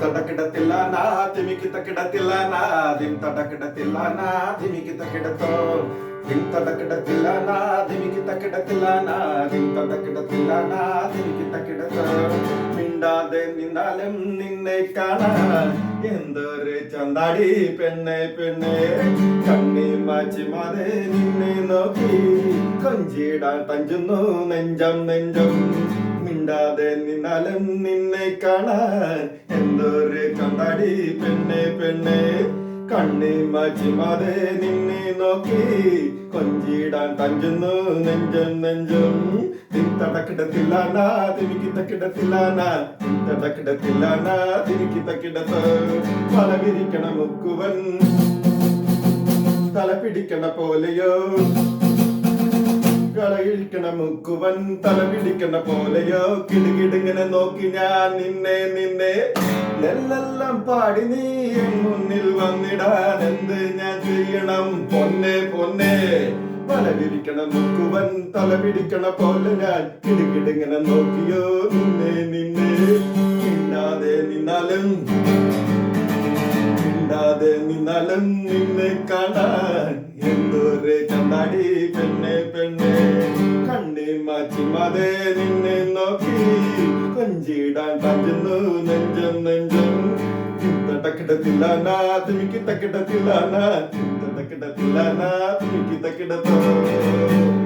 തടക്കിടത്തില്ലാനാ തിമിക്കി തക്കിടത്തില്ലാനാ ദിം തടക്കിടത്തില്ലാനാ തിമിക്കി തക്കിടത്തോ ദിം തടക്കിടത്തില്ലാനാ തിമിക്കി തക്കിടത്തില്ലാനാ ദിം തടക്കിടത്തില്ലാനാ തിമിക്കി തക്കിടത്തോ മിണ്ടാതെ നിന്നാലും നിന്നെ കാണാൻ എന്തൊരു ചന്താടി പെണ്ണെ പെണ്ണെ കണ്ണി മാച്ചിമാതെ നിന്നെ നോക്കി കൊഞ്ചിടാൻ തഞ്ചുന്നു നെഞ്ചം നെഞ്ചം മിണ്ടാതെ നിന്നാലും നിന്നെ കാണാൻ എന്തൊരു ചന്താടി പെണ്ണെ പെണ്ണെ കണ്ണി മാച്ചിമാതെ നിന്നെ നോക്കി കൊഞ്ചിടാൻ തഞ്ചുന്നു നെഞ്ചം നെഞ്ചം തടക്കിടത്തില്ലാനാ തിമിക്കി തക്കിടത്തില്ലാനാ തടക്കിടത്തില്ലാനാ തിമിക്കി തക്കിടത്ത് പല വിരിക്കണ മുക്കുവൻ തല പിടിക്കണ പോലെയോ കളയിക്കണ മുക്കുവൻ തല പിടിക്കണ പോലെയോ കിടുകിടുങ്ങനെ നോക്കി ഞാൻ നിന്നെ നിന്നെ എല്ലാം പാടി നീ മുന്നിൽ വന്നിടാൻ എന്ത് ഞാൻ ചെയ്യണം പൊന്നെ പൊന്നെ പല വിരിക്കണ മുക്കുവൻ തല പിടിക്കണ പോലെ ഞാൻ കിടുകിടുങ്ങനെ നോക്കിയോ നിന്നെ നിന്നെ മിണ്ടാതെ നിന്നാലും നിന്നെ കാണാൻ എന്തൊരു ചന്താടി പെണ്ണെ പെണ്ണെ കണ്ണി മാച്ചിമാതെ നിന്നെ നോക്കി കൊഞ്ചിടാൻ തഞ്ചുന്നു നെഞ്ചം നെഞ്ചം തടക്കിടത്തില്ലാനാ തിമിക്കി തക്കിടത്തില്ലാനാ തടക്കിടത്തില്ലാനാ തിമിക്കി തക്കിടത്തോ